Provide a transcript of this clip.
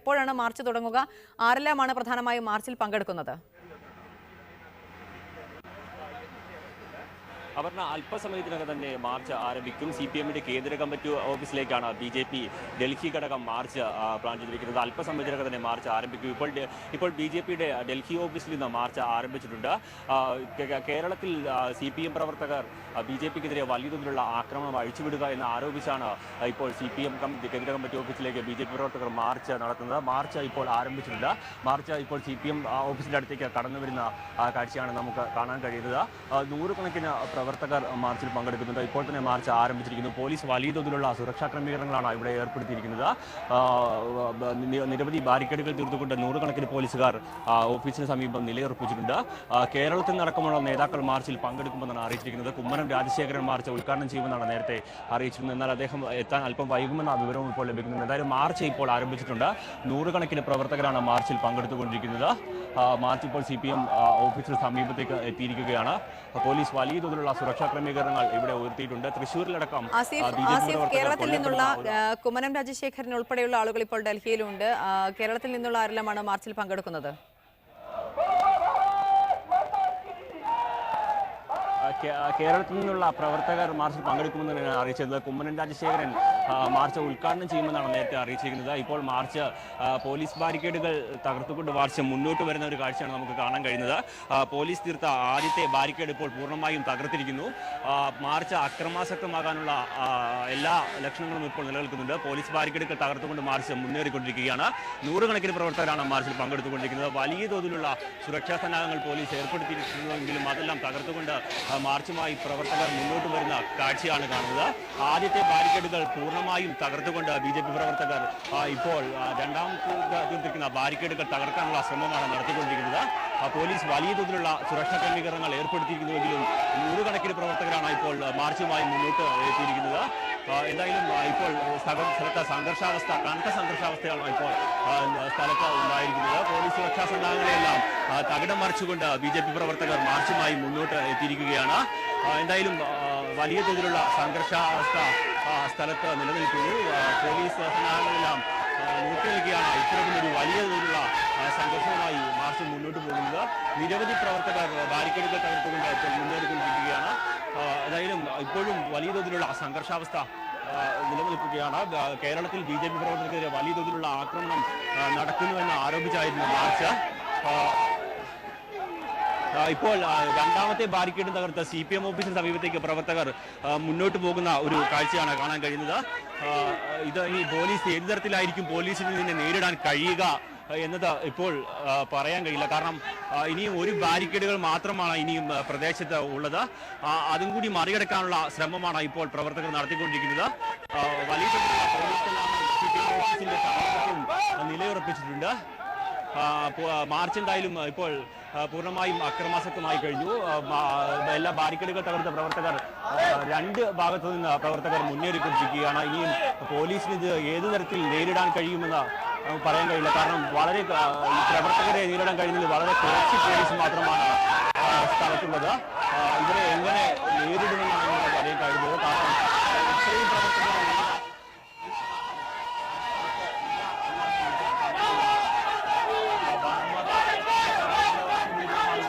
എപ്പോഴാണ് മാർച്ച് തുടങ്ങുക? ആരെല്ലാമാണ് പ്രധാനമായും മാർച്ചിൽ പങ്കെടുക്കുന്നത്? അപർണ, അല്പസമയത്തിനകം തന്നെ മാർച്ച് ആരംഭിക്കും. CPM-ന്റെ കേന്ദ്ര കമ്മിറ്റി ഓഫീസിലേക്കാണ് BJP ഡൽഹി ഘടകം മാർച്ച് പ്ലാൻ ചെയ്തിരിക്കുന്നത്. അല്പസമയത്തിനകം തന്നെ മാർച്ച് ആരംഭിക്കും. ഇപ്പോൾ BJP-യുടെ ഡൽഹി ഓഫീസിൽ നിന്ന് മാർച്ച് ആരംഭിച്ചിട്ടുണ്ട്. കേരളത്തിൽ CPM പ്രവർത്തകർ BJP-ക്കെതിരെ വലിയ തോതിലുള്ള ആക്രമണം അഴിച്ചുവിടുക എന്ന് ആരോപിച്ചാണ് ഇപ്പോൾ CPM കേന്ദ്ര കമ്മിറ്റി ഓഫീസിലേക്ക് BJP പ്രവർത്തകർ മാർച്ച് നടത്തുന്നത്. മാർച്ച് ഇപ്പോൾ ആരംഭിച്ചിട്ടുണ്ട്. മാർച്ച് ഇപ്പോൾ CPM ഓഫീസിൻ്റെ അടുത്തേക്ക് കടന്നു വരുന്ന കാഴ്ചയാണ് നമുക്ക് കാണാൻ കഴിയുന്നത്. നൂറുകണക്കിന് പ്രവർത്തകർ മാർച്ചിൽ പങ്കെടുക്കുന്നുണ്ട്. ഇപ്പോൾ തന്നെ മാർച്ച് ആരംഭിച്ചിരിക്കുന്നു. പോലീസ് വലിയ തോതിലുള്ള സുരക്ഷാ ക്രമീകരണങ്ങളാണ് ഇവിടെ ഏർപ്പെടുത്തിയിരിക്കുന്നത്. നിരവധി ബാരിക്കേഡുകൾ തീർത്തുകൊണ്ട് നൂറുകണക്കിന് പോലീസുകാർ ഓഫീസിന് സമീപം നിലയുറപ്പിച്ചിട്ടുണ്ട്. കേരളത്തിൽ നടക്കമുള്ള നേതാക്കൾ മാർച്ചിൽ പങ്കെടുക്കുമെന്നാണ് അറിയിച്ചിരിക്കുന്നത്. കുമ്മനം രാജശേഖരൻ മാർച്ച് ഉദ്ഘാടനം ചെയ്യുമെന്നാണ് നേരത്തെ അറിയിച്ചിരുന്നത്. എന്നാൽ അദ്ദേഹം എത്താൻ അല്പം വൈകുമെന്ന വിവരവും ഇപ്പോൾ ലഭിക്കുന്നുണ്ട്. എന്തായാലും മാർച്ച് ഇപ്പോൾ ആരംഭിച്ചിട്ടുണ്ട്. നൂറുകണക്കിന് പ്രവർത്തകരാണ് മാർച്ചിൽ പങ്കെടുത്തുകൊണ്ടിരിക്കുന്നത്. മാർച്ച് ഇപ്പോൾ CPM ഓഫീസിന് സമീപത്തേക്ക് എത്തിയിരിക്കുകയാണ്. പോലീസ് വലിയ തോതിലുള്ള സുരക്ഷാ ക്രമീകരണങ്ങൾ ഇവിടെ ഉയർത്തിയിട്ടുണ്ട്. തൃശ്ശൂരിലടക്കം കേരളത്തിൽ നിന്നുള്ള കുമ്മനം രാജശേഖരൻ ഉൾപ്പെടെയുള്ള ആളുകൾ ഇപ്പോൾ ഡൽഹിയിലുണ്ട്. കേരളത്തിൽ നിന്നുള്ള ആരെല്ലാമാണ് മാർച്ചിൽ പങ്കെടുക്കുന്നത്? കേരളത്തിൽ നിന്നുള്ള പ്രവർത്തകർ മാർച്ചിൽ പങ്കെടുക്കുമെന്നാണ് അറിയിച്ചത്. കുമ്മനം രാജശേഖരൻ മാർച്ച് ഉദ്ഘാടനം ചെയ്യുമെന്നാണ് നേരത്തെ അറിയിച്ചിരിക്കുന്നത്. ഇപ്പോൾ മാർച്ച് പോലീസ് ബാരിക്കേഡുകൾ തകർത്തുകൊണ്ട് മാർച്ച് മുന്നോട്ട് വരുന്ന ഒരു കാഴ്ചയാണ് നമുക്ക് കാണാൻ കഴിയുന്നത്. പോലീസ് തീർത്ത ആദ്യത്തെ ബാരിക്കേഡ് ഇപ്പോൾ പൂർണ്ണമായും തകർത്തിരിക്കുന്നു. മാർച്ച് അക്രമാസക്തമാകാനുള്ള എല്ലാ ലക്ഷണങ്ങളും ഇപ്പോൾ നിലനിൽക്കുന്നുണ്ട്. പോലീസ് ബാരിക്കേഡുകൾ തകർത്തുകൊണ്ട് മാർച്ച് മുന്നേറിക്കൊണ്ടിരിക്കുകയാണ്. നൂറുകണക്കിന് പ്രവർത്തകരാണ് മാർച്ചിൽ പങ്കെടുത്തുകൊണ്ടിരിക്കുന്നത്. വലിയ തോതിലുള്ള സുരക്ഷാ സന്നാഹങ്ങൾ പോലീസ് ഏർപ്പെടുത്തിയിട്ടുണ്ടെങ്കിലും അതെല്ലാം തകർത്തുകൊണ്ട് മാർച്ചുമായി പ്രവർത്തകർ മുന്നോട്ട് വരുന്ന കാഴ്ചയാണ് കാണുന്നത്. ആദ്യത്തെ ബാരിക്കേഡുകൾ പൂർണ്ണമായും തകർത്തുകൊണ്ട് BJP പ്രവർത്തകർ ഇപ്പോൾ രണ്ടാമത്തെ ബാരിക്കേഡുകൾ തകർക്കാനുള്ള ശ്രമമാണ് നടത്തിക്കൊണ്ടിരിക്കുന്നത്. പോലീസ് വലിയ തോതിലുള്ള സുരക്ഷാ ക്രമീകരണങ്ങൾ ഏർപ്പെടുത്തിയിരിക്കുന്നുവെങ്കിലും നൂറുകണക്കിന് പ്രവർത്തകരാണ് ഇപ്പോൾ മാർച്ചുമായി മുന്നോട്ട് എത്തിയിരിക്കുന്നത്. എന്തായാലും ഇപ്പോൾ സ്ഥലത്ത് കനത്ത സംഘർഷാവസ്ഥയാണ് ഇപ്പോൾ സ്ഥലത്ത് ഉണ്ടായിരിക്കുന്നത്. പോലീസ് സുരക്ഷാ സന്നാഹങ്ങളെല്ലാം തകിടം മറിച്ചുകൊണ്ട് BJP പ്രവർത്തകർ മാർച്ചുമായി മുന്നോട്ട് എത്തിയിരിക്കുകയാണ്. എന്തായാലും വലിയ തോതിലുള്ള സംഘർഷാവസ്ഥ സ്ഥലത്ത് നിലനിൽക്കുന്നു. പോലീസ് സന്നാഹങ്ങളെല്ലാം നോക്കിനിൽക്കുകയാണ്. ഇത്തരത്തിലൊരു വലിയ തോതിലുള്ള സംഘർഷവുമായി മാർച്ച് മുന്നോട്ട് പോകുന്നത്. നിരവധി പ്രവർത്തകർ ബാരിക്കേഡുകൾ തകർത്തുകൊണ്ട് മുന്നേറിക്കൊണ്ടിരിക്കുകയാണ്. എന്തായാലും ഇപ്പോഴും വലിയ തോതിലുള്ള സംഘർഷാവസ്ഥ നിലനിൽക്കുകയാണ്. കേരളത്തിൽ BJP പ്രവർത്തകർക്കെതിരെ വലിയ തോതിലുള്ള ആക്രമണം നടക്കുന്നുവെന്ന് ആരോപിച്ചായിരുന്നു മാർച്ച്. ഇപ്പോൾ രണ്ടാമത്തെ ബാരിക്കേഡ് തകർത്ത് CPM ഓഫീസിന് സമീപത്തേക്ക് പ്രവർത്തകർ മുന്നോട്ട് പോകുന്ന ഒരു കാഴ്ചയാണ് കാണാൻ കഴിയുന്നത്. ഇത് ഈ പോലീസ് ഏത് തരത്തിലായിരിക്കും പോലീസിൽ നിന്ന് നേരിടാൻ കഴിയുക എന്നത് ഇപ്പോൾ പറയാൻ കഴിയില്ല. കാരണം ഇനിയും ഒരു ബാരിക്കേഡുകൾ മാത്രമാണ് ഇനിയും പ്രദേശത്ത് ഉള്ളത്. അതും കൂടി മറികടക്കാനുള്ള ശ്രമമാണ് ഇപ്പോൾ പ്രവർത്തകർ നടത്തിക്കൊണ്ടിരിക്കുന്നത്. വലിയ CPM ഓഫീസിന്റെ സമീപത്തും നിലയുറപ്പിച്ചിട്ടുണ്ട്. മാർച്ച് എന്തായാലും ഇപ്പോൾ പൂർണ്ണമായും അക്രമാസക്തമായി കഴിഞ്ഞു. എല്ലാ ബാരിക്കേഡുകൾ തകർത്ത പ്രവർത്തകർ രണ്ട് ഭാഗത്തു നിന്ന് പ്രവർത്തകർ മുന്നേറിക്കൊണ്ടിരിക്കുകയാണ്. ഇനിയും പോലീസിന് ഇത് ഏതു തരത്തിൽ നേരിടാൻ കഴിയുമെന്ന് പറയാൻ കഴിയില്ല. കാരണം വളരെ പ്രവർത്തകരെ നേരിടാൻ കഴിയുന്നത് വളരെ കുറച്ച് പോലീസ് മാത്രമാണ് സ്ഥലത്തുള്ളത്. ഇവരെ